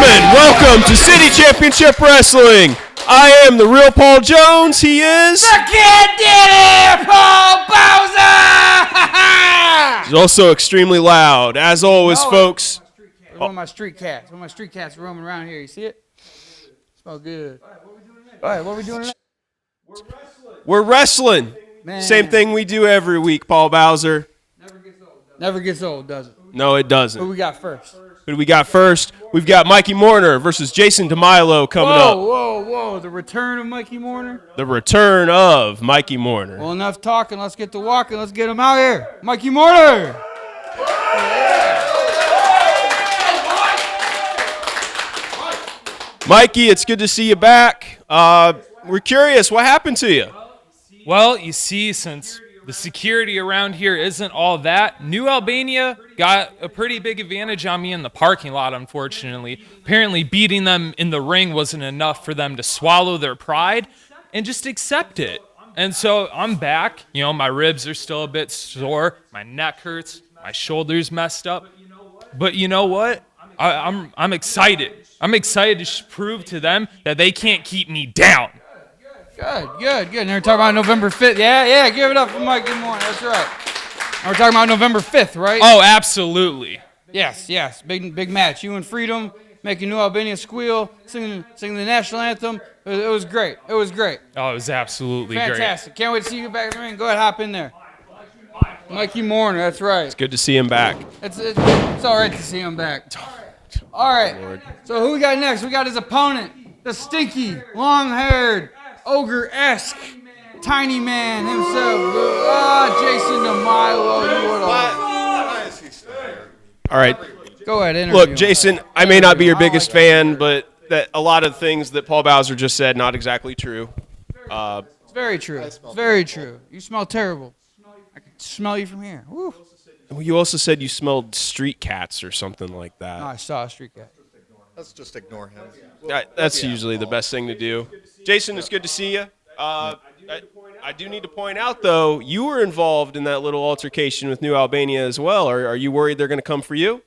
gentlemen, welcome to City Championship Wrestling. I am the real Paul Jones. He is... The kid did it, Paul Bowser! He's also extremely loud. As always, folks... One of my street cats. Roaming around here. You see it? Smell good. All right, what are we doing tonight? We're wrestling. Man. Same thing we do every week, Paul Bowser. Never gets old, does it? No, it doesn't. Who we got first? Who do we got first? We've got Mikey Mourner versus Jason DeMilo coming up. Whoa. The return of Mikey Mourner? The return of Mikey Mourner. Well, enough talking. Let's get to walking. Let's get him out here. Mikey Mourner! Mikey, it's good to see you back. We're curious, what happened to you? Well, you see, since the security around here isn't all that, New Albania got a pretty big advantage on me in the parking lot, unfortunately. Apparently beating them in the ring wasn't enough for them to swallow their pride and just accept it. And so I'm back. You know, my ribs are still a bit sore. My neck hurts. My shoulder's messed up. But you know what? I'm excited. I'm excited to prove to them that they can't keep me down. Good. And they're talking about November 5th. Yeah, give it up for Mikey Mourner. That's right. And we're talking about November 5th, right? Oh, absolutely. Yes. Big match. You and Freedom making New Albania squeal, singing the national anthem. It was great. Oh, it was absolutely fantastic. Can't wait to see you back in the ring. Go ahead, hop in there. Mikey Mourner, that's right. It's good to see him back. It's all right to see him back. All right. Lord. So who we got next? We got his opponent, the stinky, long-haired, ogre-esque, tiny man himself. Jason DeMilo. All right. Go ahead, interview. Look, Jason, I may not be your biggest fan, but that a lot of things that Paul Bowser just said, not exactly true. It's very true. Very true. You smell terrible. I can smell you from here. Woo. You also said you smelled street cats or something like that. No, I saw a street cat. Let's just ignore him. That's usually the best thing to do. Jason, it's good to see you. I do need to point out, though, you were involved in that little altercation with New Albania as well. Are you worried they're going to come for you?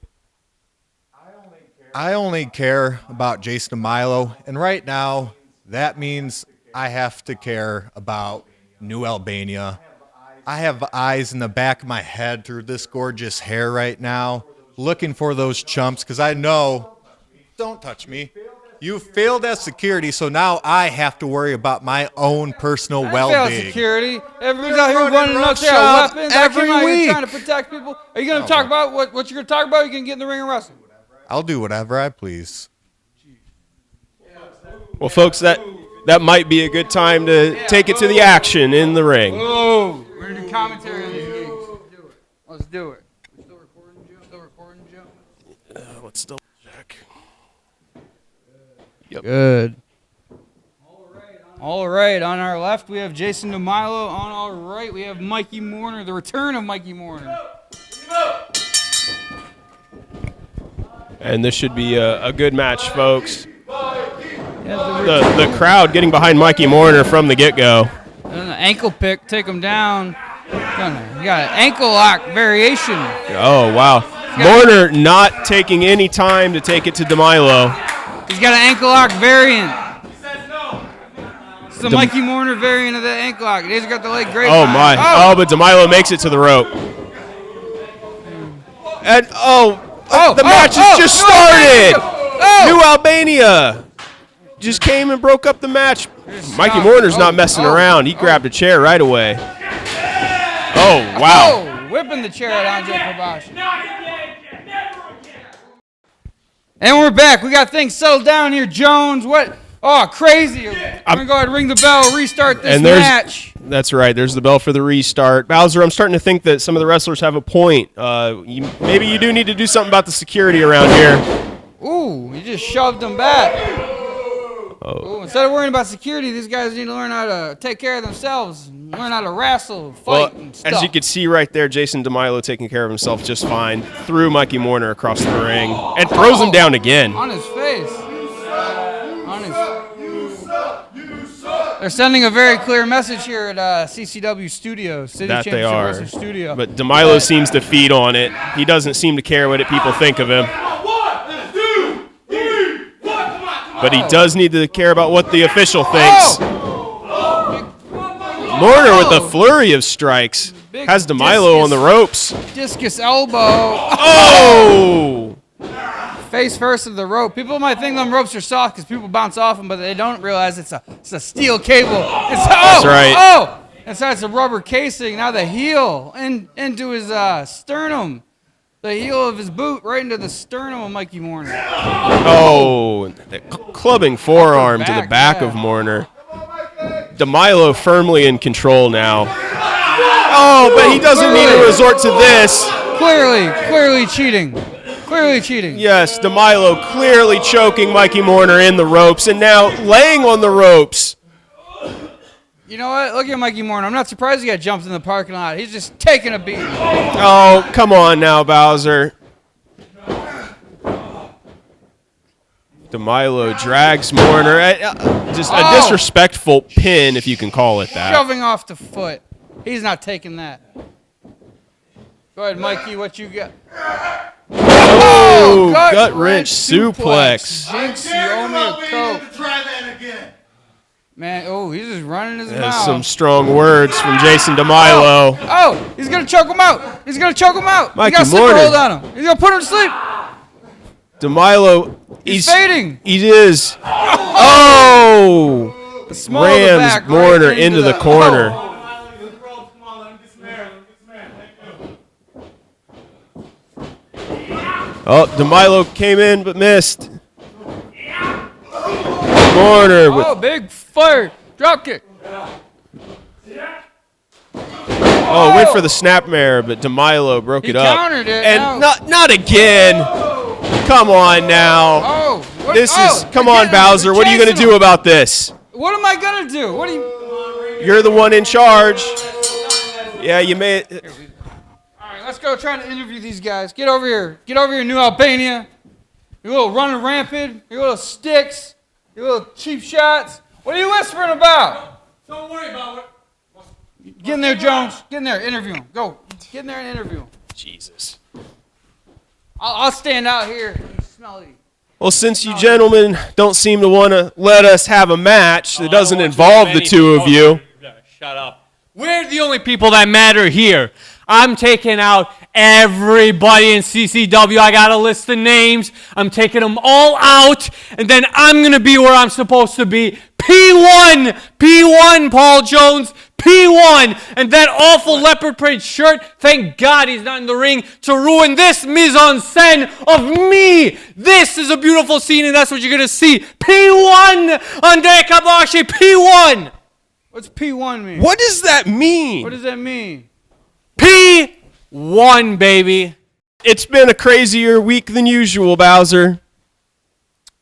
I only care about Jason Milo, and right now, that means I have to care about New Albania. I have eyes in the back of my head through this gorgeous hair right now, looking for those chumps, because I know, don't touch me, you failed at security, so now I have to worry about my own personal well-being. Failed security. Everybody's out here running up there with weapons. Every week. Trying to protect people. Are you going to talk about what you're going to talk about? Or are you going to get in the ring and wrestle? I'll do whatever I please. Well, folks, that might be a good time to take it to the action in the ring. Oh, we're going to do commentary on these gigs. Let's do it. Still recording, Joe? Let's double check. Yep. Good. All right. On our left, we have Jason DeMilo. On our right, we have Mikey Mourner, the return of Mikey Mourner. And this should be a good match, folks. The crowd getting behind Mikey Mourner from the get-go. And the ankle pick, take him down. You got an ankle lock variation. Oh, wow. Mourner not taking any time to take it to DeMilo. He's got an ankle lock variant. It's the Mikey Mourner variant of that ankle lock. He's got the leg great. Oh, my. Oh, but DeMilo makes it to the rope. And, the match has just started. New Albania just came and broke up the match. Mikey Mourner's not messing around. He grabbed a chair right away. Oh, wow. Oh, whipping the chair at Andre Kabashi. And we're back. We got things settled down here. Jones, what? Oh, crazy. I'm going to go ahead and ring the bell, restart this match. That's right. There's the bell for the restart. Bowser, I'm starting to think that some of the wrestlers have a point. Maybe you do need to do something about the security around here. Ooh, you just shoved them back. Ooh, instead of worrying about security, these guys need to learn how to take care of themselves, learn how to wrestle, fight, and stuff. As you can see right there, Jason DeMilo taking care of himself just fine. Threw Mikey Mourner across the ring and throws him down again. On his face. They're sending a very clear message here at CCW Studios, City That Championship they are. Wrestling Studio. But DeMilo seems to feed on it. He doesn't seem to care what people think of him. 1, 2, 3. But he does need to care about what the official thinks. Mourner with a flurry of strikes. Has DeMilo on the ropes. Discus elbow. Oh! Face first of the rope. People might think them ropes are soft because people bounce off them, but they don't realize it's a steel cable. That's right. Oh! Inside it's a rubber casing. Now the heel into his sternum. The heel of his boot right into the sternum of Mikey Mourner. Oh, the clubbing forearm to the back of Mourner. DeMilo firmly in control now. Oh, but he doesn't need to resort to this. Clearly cheating. Clearly cheating. Yes, DeMilo clearly choking Mikey Mourner in the ropes and now laying on the ropes. You know what? Look at Mikey Mourner. I'm not surprised he got jumped in the parking lot. He's just taking a beat. Oh, come on now, Bowser. DeMilo drags Mourner. Just a disrespectful pin, if you can call it that. Shoving off the foot. He's not taking that. Go ahead, Mikey. What you got? Oh, gut wrench suplex. Jinx, you owe me a Coke. Man, he's just running his mouth. Some strong words from Jason DeMilo. Oh, he's going to choke him out. He's going to choke him out. Mikey he got a sleeper Mourner. hold on him. He's going to put him to sleep. DeMilo, He's fading. He is. Oh! Rams Mourner into the corner. Oh, DeMilo came in but missed. Mourner with big fire. Drop kick. went for the snapmare, but DeMilo broke it up. He countered it. And not again. Come on now. Come on, Bowser. What are you going to do about this? What am I going to do? You're the one in charge. Yeah, you made it. All right, let's go try to interview these guys. Get over here. Get over here, New Albania. You little running rampant. You little sticks. You little cheap shots. What are you whispering about? Don't worry about it. Get in there, Jones. Get in there. Interview him. Go. Get in there and interview him. Jesus. I'll stand out here and smell you. Well, since you gentlemen don't seem to want to let us have a match that doesn't involve the two of you. Shut up. We're the only people that matter here. I'm taking out everybody in CCW. I got a list of names. I'm taking them all out, and then I'm going to be where I'm supposed to be. P1, Paul Jones, P1. And that awful leopard print shirt, thank God he's not in the ring to ruin this mise-en-scène of me. This is a beautiful scene, and that's what you're going to see. P1, Andre Kabashi, P1. What's P1 mean? What does that mean? What does that mean? P1, baby. It's been a crazier week than usual, Bowser.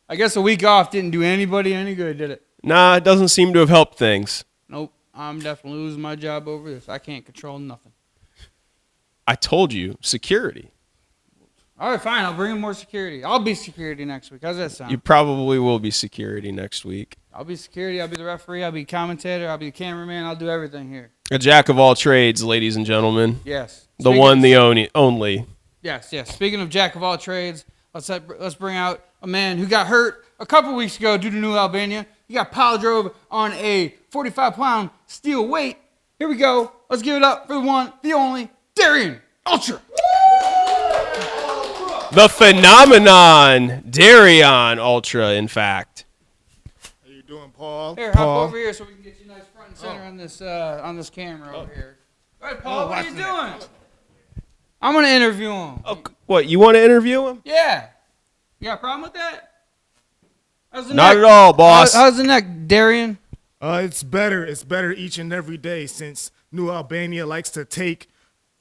I guess a week off didn't do anybody any good, did it? Nah, it doesn't seem to have helped things. Nope. I'm definitely losing my job over this. I can't control nothing. I told you, security. All right, fine. I'll bring in more security. I'll be security next week. How's that sound? You probably will be security next week. I'll be security. I'll be the referee. I'll be commentator. I'll be the cameraman. I'll do everything here. A jack of all trades, ladies and gentlemen. Yes. The one, the only. Yes. Speaking of jack of all trades, let's bring out a man who got hurt a couple weeks ago due to New Albania. He got pile drove on a 45-pound steel weight. Here we go. Let's give it up for the one, the only, Darion Ultra. The phenomenon, Darion Ultra, in fact. How you doing, Paul? Here, hop over here so we can get you nice front and center on this camera over here. Go ahead, Paul. What are you doing? I'm going to interview him. Oh, what, you want to interview him? Yeah. You got a problem with that? How's the Not neck? at all, boss. How's the neck, Darion? It's better. It's better each and every day since New Albania likes to take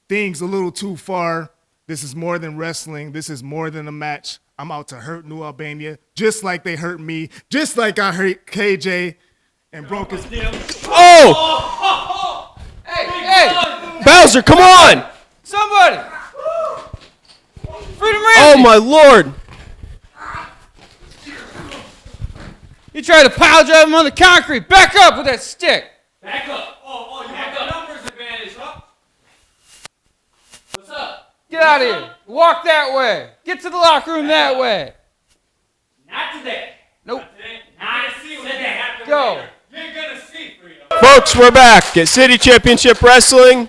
things a little too far. This is more than wrestling. This is more than a match. I'm out to hurt New Albania just like they hurt me, just like I hurt KJ and broke his... Oh! Hey! Bowser, come on! Somebody! Freedom Ramsey! Oh, my Lord. You tried to pile drive him on the concrete. Back up with that stick. Back up. Oh, you have the numbers advantage, huh? What's up? Get out of here. Walk that way. Get to the locker room that way. Not today. Nope. Not today. Folks, we're back at City Championship Wrestling.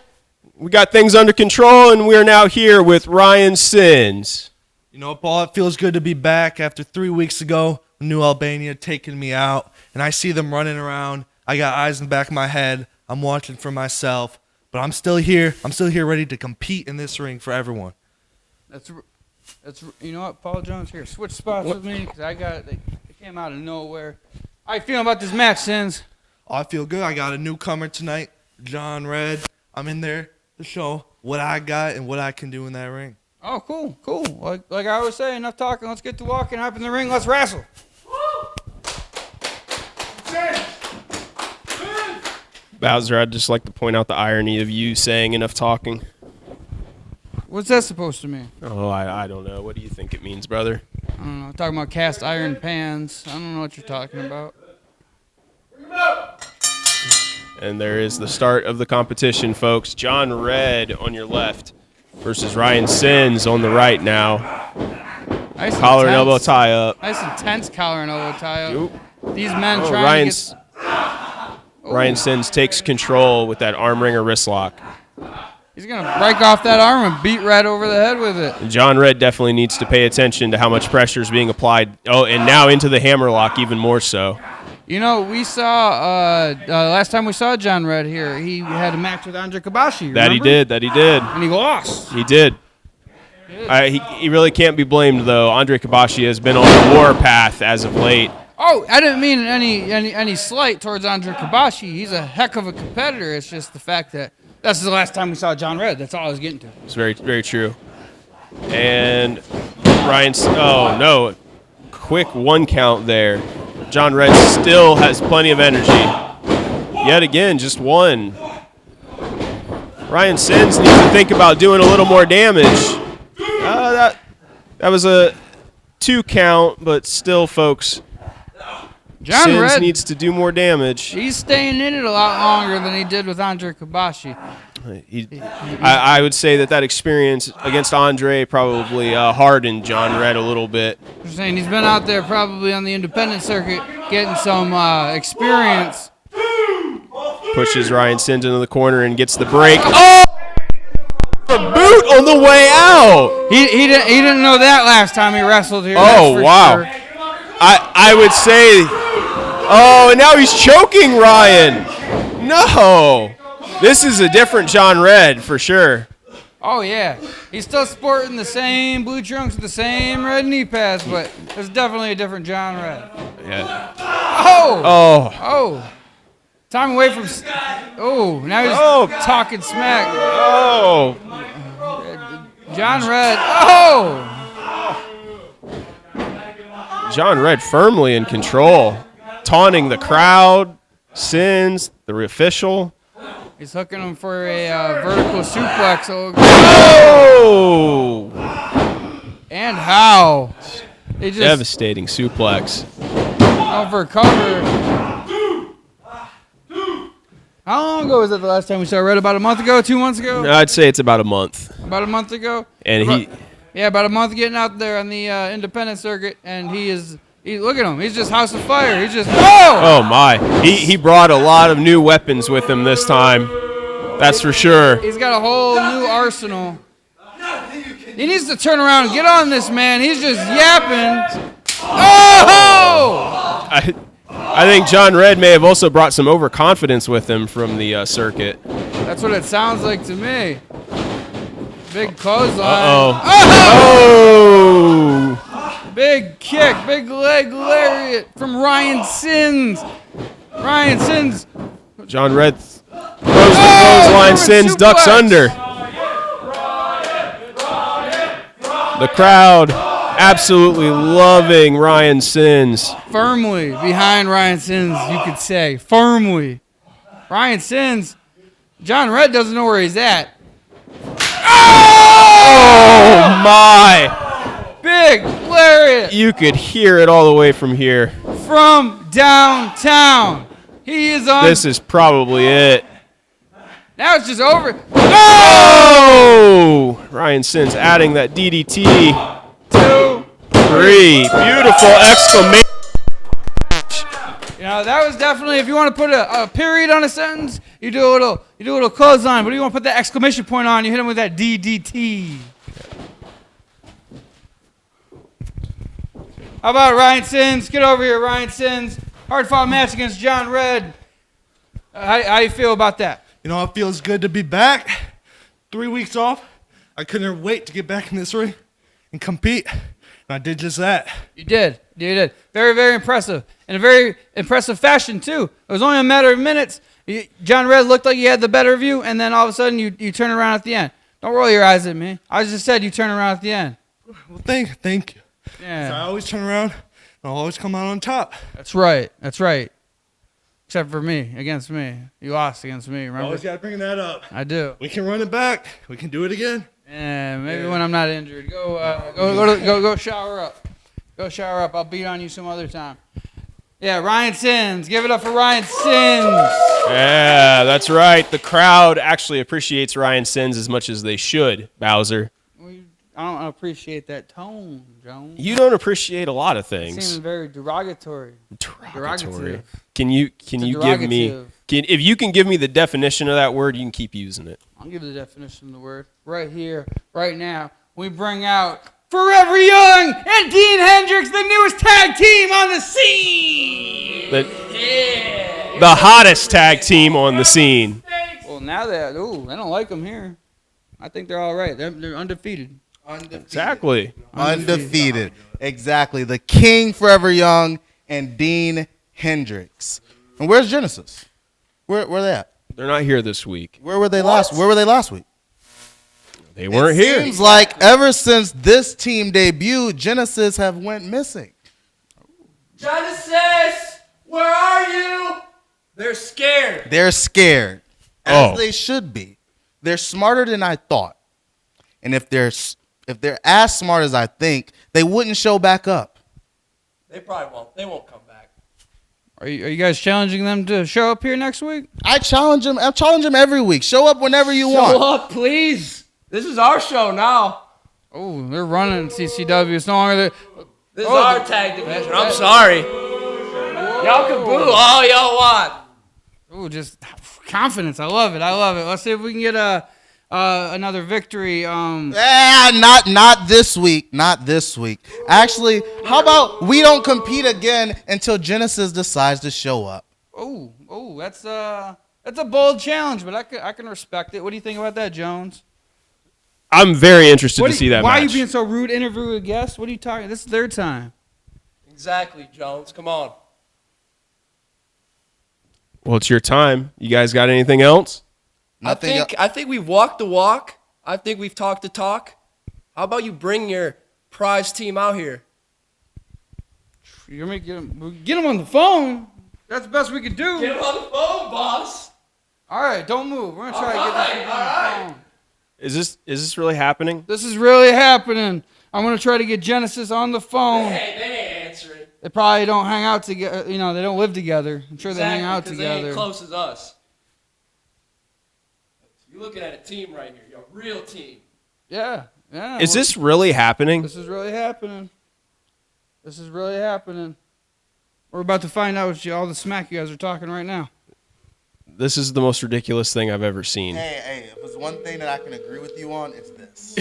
We got things under control, and we are now here with Ryan Sins. You know, Paul, it feels good to be back after 3 weeks ago. New Albania taking me out, and I see them running around. I got eyes in the back of my head. I'm watching for myself, but I'm still here. I'm still here ready to compete in this ring for everyone. That's you know what, Paul Jones here. Switch spots with me because they came out of nowhere. How you feeling about this match, Sins? Oh, I feel good. I got a newcomer tonight, John Red. I'm in there to show what I got and what I can do in that ring. Oh, cool. Like I always say, enough talking. Let's get to walking. Hop in the ring. Let's wrestle. Bowser, I'd just like to point out the irony of you saying enough talking. What's that supposed to mean? Oh, I don't know. What do you think it means, brother? I don't know. Talking about cast iron pans. I don't know what you're talking about. And there is the start of the competition, folks. John Red on your left versus Ryan Sins on the right now. Nice Collar and intense. elbow tie up. Nice intense collar and elbow tie up. Oop. These men Oh, trying to get... Ryan Sins takes control with that arm wringer wrist lock. He's going to break off that arm and beat Red over the head with it. John Red definitely needs to pay attention to how much pressure is being applied. Oh, and now into the hammerlock even more so. You know, we saw, last time we saw John Red here, he had a match with Andre Kabashi, That he did. And he lost. He did. He really can't be blamed, though. Andre Kabashi has been on a war path as of late. Oh, I didn't mean any slight towards Andre Kabashi. He's a heck of a competitor. It's just the fact that that's the last time we saw John Red. That's all I was getting to. It's very, very true. And oh, no. Quick one count there. John Red still has plenty of energy. Yet again, just one. Ryan Sins needs to think about doing a little more damage. That was a 2 count, but still, folks, John Sins Red needs to do more damage. He's staying in it a lot longer than he did with Andre Kabashi. I would say that experience against Andre probably hardened John Red a little bit. I'm saying he's been out there probably on the independent circuit getting some experience. Pushes Ryan Sins into the corner and gets the break. Oh! A boot on the way out. He didn't know that last time he wrestled here. Oh, wow. Sure. I would say, oh, and now he's choking Ryan. No. This is a different John Red for sure. Oh, yeah. He's still sporting the same blue trunks with the same red knee pads, but it's definitely a different John Red. Yeah. Oh. Time away from... now he's talking smack. Oh. John Red. Oh. John Red firmly in control. Taunting the crowd. Sins, the official. He's hooking him for a vertical suplex. Oh! And how? They just Devastating suplex. going for a cover. How long ago was that the last time we saw Red? About a month ago? 2 months ago? I'd say it's about a month. About a month ago? And Yeah, about a month getting out there on the independent circuit, and look at him. He's just House of Fire. He's just, oh my. He brought a lot of new weapons with him this time. That's for sure. He's got a whole new arsenal. He needs to turn around and get on this man. He's just yapping. Oh! I think John Red may have also brought some overconfidence with him from the circuit. That's what it sounds like to me. Big clothesline. Oh! Big kick, big leg lariat from Ryan Sins. Ryan Sins. John Red throws the clothesline, Sins ducks under. The crowd absolutely loving Ryan Sins. Firmly behind Ryan Sins, you could say. Firmly. Ryan Sins. John Red doesn't know where he's at. Oh my! Big lariat. You could hear it all the way from here. From downtown. He is on. This is probably it. Now it's just over. Oh! Ryan Sins adding that DDT. 2, 3. Beautiful exclamation. You Now that was definitely, if you want to put a period on a sentence, you do a little clothesline. But if you want to put that exclamation point on, you hit him with that DDT. How about Ryan Sins? Get over here, Ryan Sins. Hard-fought match against John Red. How you feel about that? You know, it feels good to be back. 3 weeks off. I couldn't wait to get back in this ring and compete. And I did just that. You did. Very, very impressive. In a very impressive fashion, too. It was only a matter of minutes. John Red looked like he had the better view, and then all of a sudden you turn around at the end. Don't roll your eyes at me. I just said you turn around at the end. Well, thank you. Yeah. So I always turn around, and I'll always come out on top. That's right. Except for me, against me. You lost against me, remember? Always got to bring that up. I do. We can run it back. We can do it again. Yeah, maybe when I'm not injured. Go shower up. Go shower up. I'll beat on you some other time. Yeah, Ryan Sins. Give it up for Ryan Sins. Yeah, that's right. The crowd actually appreciates Ryan Sins as much as they should, Bowser. I don't appreciate that tone, Jones. You don't appreciate a lot of It things. seems very derogatory. Derogatory. Can you give me? derogative. If you can give me the definition of that word, you can keep using it. I'll give you the definition of the word. Right here, right now, we bring out Forever Young and Dean Hendricks, the newest tag team on the scene. The hottest tag team on the scene. Well, now they don't like them here. I think they're all right. They're undefeated. Exactly. Undefeated. Exactly. The King Forever Young and Dean Hendricks. And where's Genesis? Where they at? They're not here this week. Where were they last week? They weren't here. Seems like ever since this team debuted, Genesis have went missing. Genesis, where are you? They're scared. They're scared. As they should be. They're smarter than I thought. And if they're as smart as I think, they wouldn't show back up. They probably won't. They won't come back. Are you guys challenging them to show up here next week? I challenge them every week. Show up whenever you want. Show up, please. This is our show now. Oh, they're running CCW. It's no longer This is our tag division. I'm sorry. Y'all can boo all y'all want. Oh, just confidence. I love it. Let's see if we can get another victory. Not this week. Not this week. Actually, how about we don't compete again until Genesis decides to show up? Oh, that's a bold challenge, but I can respect it. What do you think about that, Jones? I'm very interested to see that Why match. are you being so rude? Interview a guest? What are you talking? This is their time. Exactly, Jones. Come on. Well, it's your time. You guys got anything else? I think we've walked the walk. I think we've talked the talk. How about you bring your prize team out here? You're gonna get them on the phone. That's the best we could do. Get them on the phone, boss. All right, don't move. We're gonna try to get these people on the phone. Is this really happening? This is really happening. I'm gonna try to get Genesis on the phone. They ain't answering. They probably don't hang out together. You know, they don't live together. I'm sure they hang out together. They ain't close as us. You're looking at a team right here. You're a real team. Yeah. Is this really happening? This is really happening. We're about to find out what all the smack you guys are talking right now. This is the most ridiculous thing I've ever seen. Hey, if there's one thing that I can agree with you on, it's this.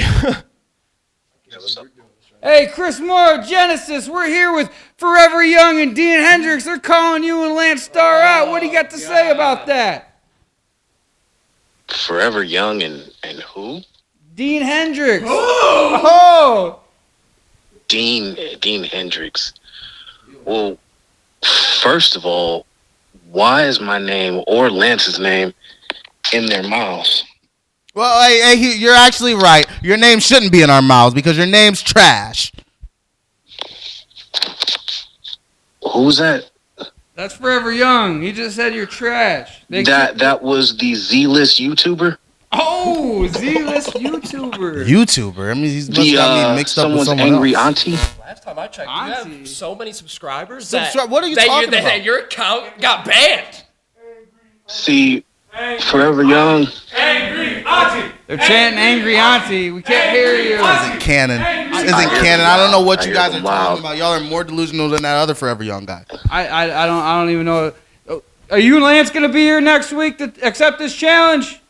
Hey, Chris Moore, Genesis, we're here with Forever Young and Dean Hendricks. They're calling you and Lance Starr out. What do you got to say about that? Forever Young and who? Dean Hendricks. Oh! Dean Hendricks. Well, first of all, why is my name or Lance's name in their mouths? Well, hey, you're actually right. Your name shouldn't be in our mouths because your name's trash. Who's that? That's Forever Young. He just said you're trash. That was the Z-list YouTuber? Oh, Z-list YouTuber. YouTuber? I mean, he's must got me mixed up with someone angry else. auntie? Last time I checked, you have so many subscribers what are you talking about? that your account got banned. See, Forever Young. They're chanting Angry Auntie. We can't hear you. Isn't canon. I isn't canon. I don't know what you guys are Wow. talking about. Y'all are more delusional than that other Forever Young guy. I don't even know. Are you and Lance gonna be here next week to accept this challenge?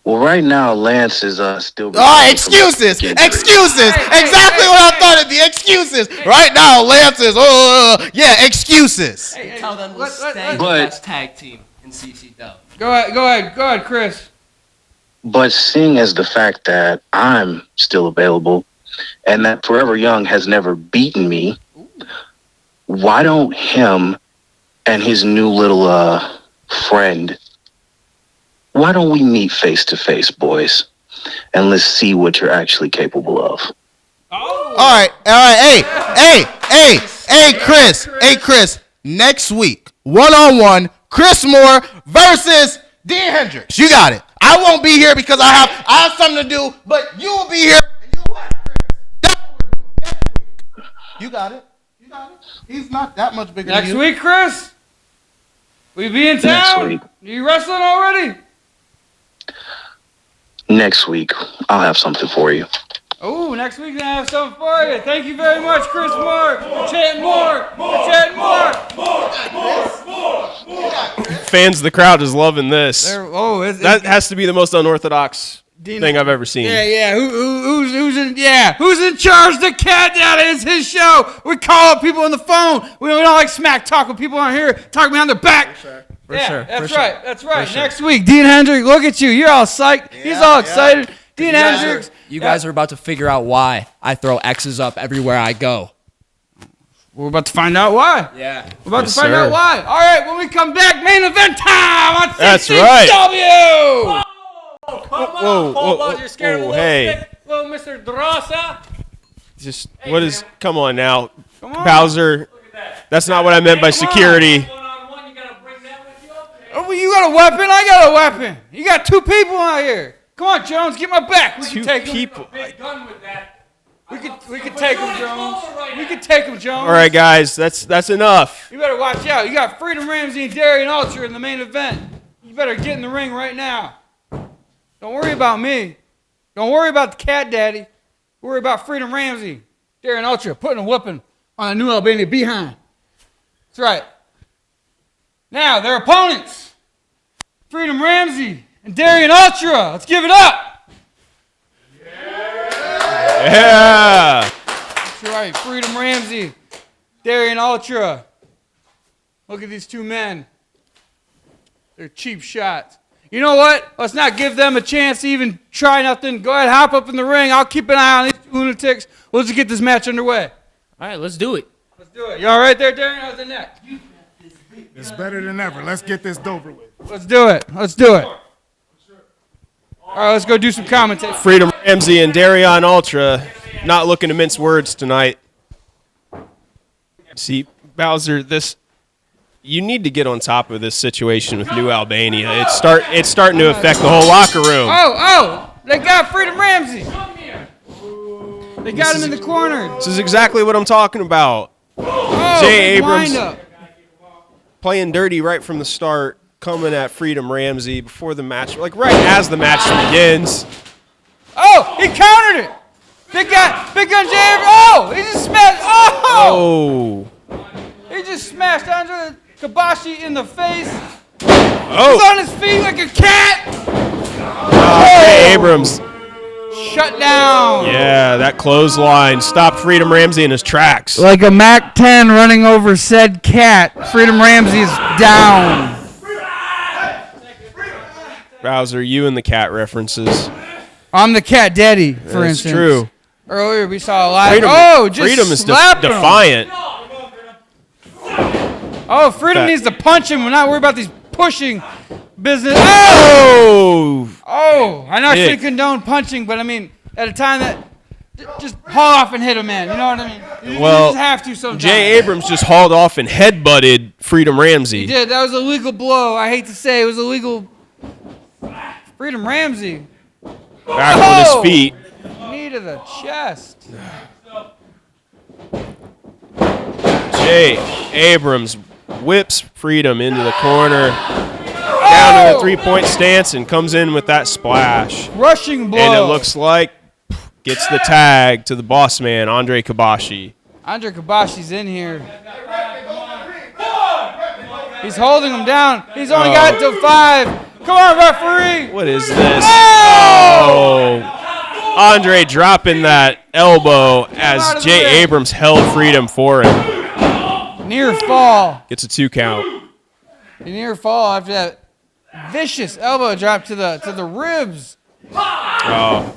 Well, right now, Lance is still. Oh, excuses! Excuses! Exactly what I thought it'd be. Excuses! Right now, Lance is, yeah, excuses. Tell them to stay the But- best tag team in CCW. Go ahead, Chris. But seeing as the fact that I'm still available and that Forever Young has never beaten me, why don't him and his new little friend, why don't we meet face to face, boys? And let's see what you're actually capable of. All right. Hey, Chris. Next week, 1-on-1, Chris Moore versus Dean Hendricks. You got it. I won't be here because I have something to do, but you will be here. And you'll watch Chris. That's what we're doing next week. You got it. He's not that much bigger Next than you. week, Chris. We be in Next town. week. You wrestling already? Next week, I'll have something for you. Oh, next week I have something for you. Thank you very much, Chris Moore. Chant more. Fans of the crowd is loving this. That That has to be the most unorthodox thing I've ever seen. Yeah. Who's in charge? The cat daddy. It's his show. We call up people on the phone. We don't like smack talk when people aren't here. Talk behind their back. For sure. That's right. Next week, Dean Hendricks. Look at you. You're all psyched. He's all excited. Dean Hendricks. You guys are about to figure out why I throw X's up everywhere I go. We're about to find out why. Yeah. We're about Yes, to find sir. out why. All right, when we come back, main event time on That's CCW. right. Whoa, you're scared of a little hey. stick, little Mr. Drossa. Just what is? Come on now, Come on. Bowser. That's not what I meant by security. One-on-one, you gotta bring that with you up there. Oh, well, you got a weapon. I got a weapon. You got two people out here. Come on, Jones, get my back. We Two can take him. people. Big gun with that. We could take him, Jones. We could take him, Jones. All right, guys, that's enough. You better watch out. You got Freedom Ramsey and Darion Ultra in the main event. You better get in the ring right now. Don't worry about me. Don't worry about the cat daddy. Worry about Freedom Ramsey, Darion Ultra, putting a whooping on a New Albania behind. That's right. Now, their opponents, Freedom Ramsey and Darion Ultra. Let's give it up. Yeah. That's right, Freedom Ramsey, Darion Ultra. Look at these two men. They're cheap shots. You know what? Let's not give them a chance to even try nothing. Go ahead, hop up in the ring. I'll keep an eye on these two lunatics. We'll just get this match underway. All right, let's do it. Let's do it. You all right there, Darion? How's the neck? It's better than ever. Let's get this over with. Let's do it. Let's do it. All right, let's go do some commentating. Freedom Ramsey and Darion Ultra not looking to mince words tonight. See, Bowser, you need to get on top of this situation with New Albania. It's starting to affect the whole locker room. Oh, they got Freedom Ramsey. They got him in the corner. This is exactly what I'm talking about. Oh, Jay big Abrams windup. playing dirty right from the start, coming at Freedom Ramsey before the match, like right as the match begins. Oh, he countered it. Big gun Jay Abrams. Oh, he just smashed. Oh, he just smashed Andre Kabashi in the face. He's on his feet like a cat. Jay Abrams. Shut down. Yeah, that clothesline stopped Freedom Ramsey in his tracks. Like a Mac 10 running over said cat. Freedom Ramsey is down. Bowser, you and the cat references. I'm the cat daddy, for That's instance. true. Earlier we saw a live. Freedom, just Freedom is slapping him. defiant. Oh, Freedom needs to punch him. We're not worried about these pushing business. Oh, I know I shouldn't condone punching, but I mean, at a time that just haul off and hit a man. You know what I mean? You just have to sometimes. Jay Abrams just hauled off and headbutted Freedom Ramsey. He did. That was a legal blow. I hate to say it was illegal. Freedom Ramsey. Back on his feet. Knee to the chest. Jay Abrams whips Freedom into the corner. Down to the three-point stance and comes in with that splash. Rushing blow. And it looks like gets the tag to the boss man, Andre Kabashi. Andre Kabashi's in here. He's holding him down. He's only got it till 5. Come on, referee. What is this? Oh! Andre dropping that elbow as Jay Abrams held Freedom for him. Near fall. Gets a 2 count. A near fall after that vicious elbow drop to the ribs. Oh,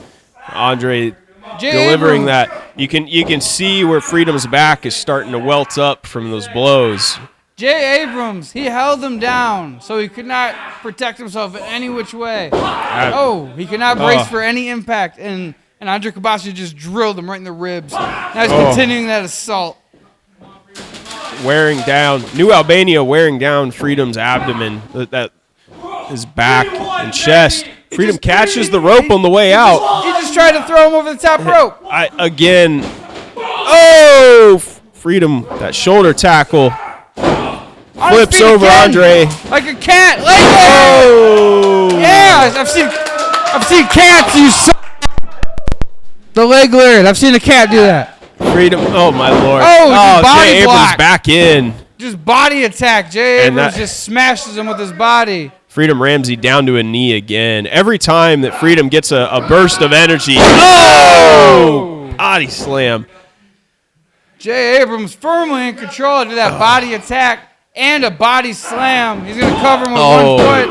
Andre Jay delivering Abrams. that. You can see where Freedom's back is starting to welt up from those blows. Jay Abrams, he held him down so he could not protect himself in any which way. He could not brace for any impact, and Andre Kabashi just drilled him right in the ribs. Now he's continuing that assault. Wearing down, New Albania wearing down Freedom's abdomen, that his back and chest. Freedom catches the rope on the way out. He just tried to throw him over the top rope. Freedom, that shoulder tackle. Flips over Andre. Like a cat. Oh! Yeah, I've seen cats use the leg lariat. I've seen a cat do that. Freedom. Oh my lord. Body Jay Abrams block. back in. Just body attack. Jay Abrams just smashes him with his body. Freedom Ramsey down to a knee again. Every time that Freedom gets a burst of energy. Body slam. Jay Abrams firmly in control after that body attack and a body slam. He's going to cover him with 1 foot.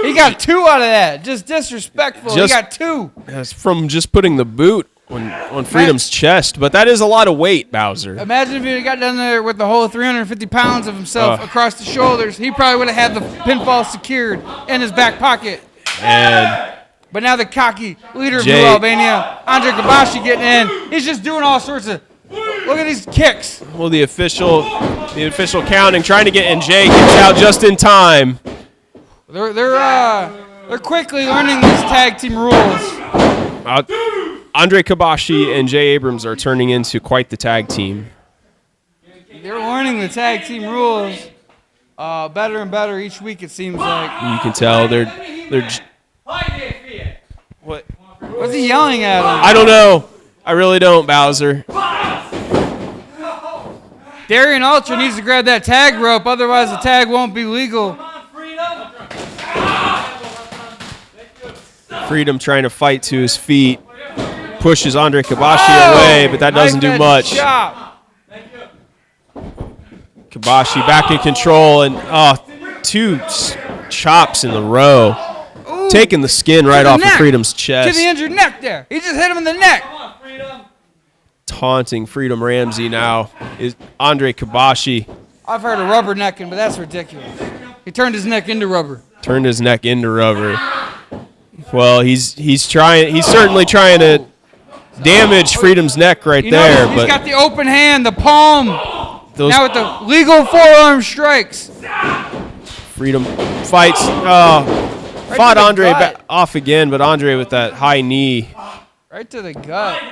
He got 2 out of that. Just disrespectful. He got 2. That's from just putting the boot on Freedom's chest. But that is a lot of weight, Bowser. Imagine if he got down there with the whole 350 pounds of himself across the shoulders. He probably would have had the pinfall secured in his back pocket. But now the cocky leader of New Albania, Andre Kabashi, getting in. He's just doing all sorts of... Look at these kicks. Well, the official counting, trying to get in. Jay gets out just in time. They're quickly learning these tag team rules. Andre Kabashi and Jay Abrams are turning into quite the tag team. They're learning the tag team rules better and better each week, it seems like. You can tell they're. What? What's he yelling at him? I don't know. I really don't, Bowser. Darion Ultra needs to grab that tag rope, otherwise the tag won't be legal. Freedom trying to fight to his feet. Pushes Andre Kabashi away, but that doesn't do much. Kabashi back in control, and 2 chops in the row. Taking the skin right off of Freedom's chest. To the injured neck there. He just hit him in the neck. Taunting Freedom Ramsey now is Andre Kabashi. I've heard of rubber necking, but that's ridiculous. He turned his neck into rubber. Turned his neck into rubber. Well, he's certainly trying to damage Freedom's neck right there. He's got the open hand, the palm. Now with the legal forearm strikes. Freedom fights. Fought Andre off again, but Andre with that high knee. Right to the gut.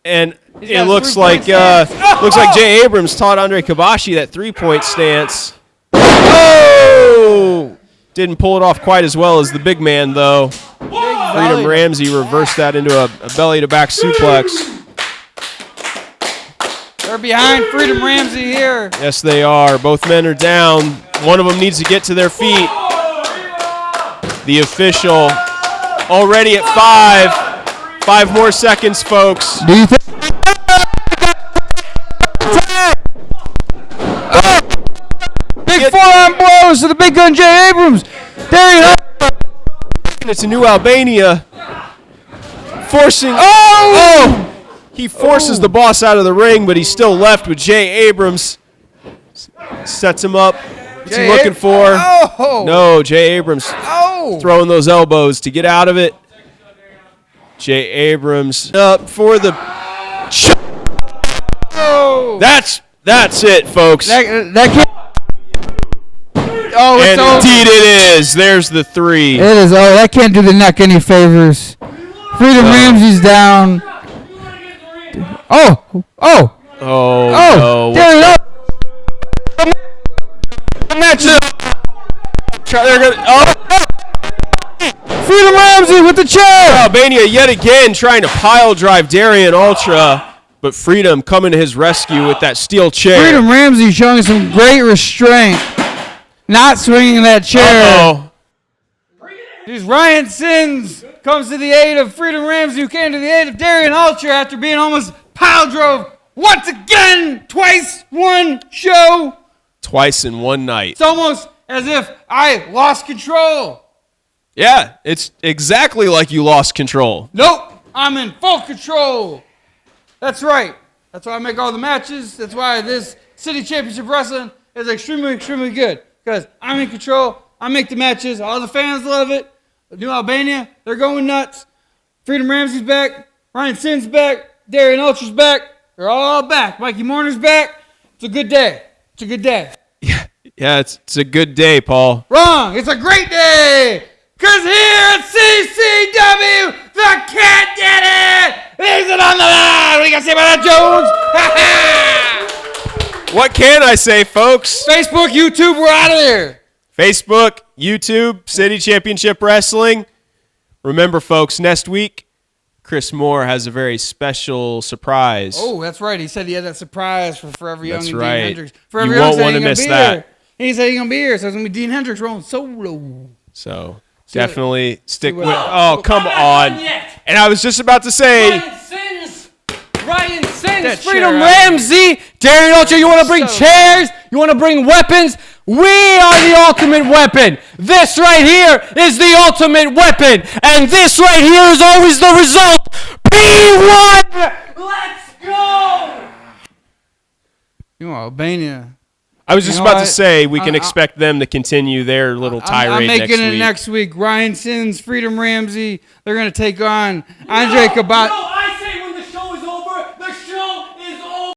And it looks like Jay Abrams taught Andre Kabashi that 3-point stance. Oh! Didn't pull it off quite as well as the big man, though. Freedom Ramsey reversed that into a belly-to-back suplex. They're behind Freedom Ramsey here. Yes, they are. Both men are down. One of them needs to get to their feet. The official already at 5. 5 more seconds, folks. Do you think? Big forearm blows to the big gun Jay Abrams. There it's a New Albania. Forcing. He forces the boss out of the ring, but he's still left with Jay Abrams. Sets him up. What's he looking for? No, Jay Abrams throwing those elbows to get out of it. Jay Abrams up for the. That's it, folks. That can't. Oh, it's and indeed it is. There's the 3. It is. Oh, that can't do the neck any favors. Freedom Ramsey's down. No. There it is. The match is. Freedom Ramsey with the chair. Albania yet again trying to pile drive Darion Ultra, but Freedom coming to his rescue with that steel chair. Freedom Ramsey showing some great restraint. Not swinging that chair. Uh-oh. Here's Ryan Sins comes to the aid of Freedom Ramsey, who came to the aid of Darion Ultra after being almost pile drove once again, twice one show. Twice in one night. It's almost as if I lost control. Yeah, it's exactly like you lost control. Nope, I'm in full control. That's right. That's why I make all the matches. That's why this City Championship Wrestling is extremely, extremely good. Because I'm in control. I make the matches. All the fans love it. New Albania, they're going nuts. Freedom Ramsey's back. Ryan Sins back. Darion Ultra's back. They're all back. Mikey Mourner's back. It's a good day. It's a good day. Yeah, it's a good day, Paul. Wrong. It's a great day. Because here at CCW, the cat did it. Is it on the line? What do you got to say about that, Jones? What can I say, folks? Facebook, YouTube, we're out of there. Facebook, YouTube, City Championship Wrestling. Remember, folks, next week, Chris Moore has a very special surprise. Oh, that's right. He said he had that surprise for Forever Young That's and right. Dean Hendricks. Forever You Young won't said want he to ain't miss gonna be that. here. He said he's going to be here, so it's going to be Dean Hendricks rolling solo. So definitely stick what- with. Oh, come on! And I was just about to say, Ryan Sins, That Freedom chair out. Ramsey, Darion Ultra, you want to bring chairs? You want to bring weapons? We are the ultimate weapon. This right here is the ultimate weapon. And this right here is always the result. P1! Let's go! You know, Albania. I was just You know about to what? say we can I- expect them to continue their little tirade I'm making next it week. next week. Ryan Sins, Freedom Ramsey. They're going to take on Andre Kabashi.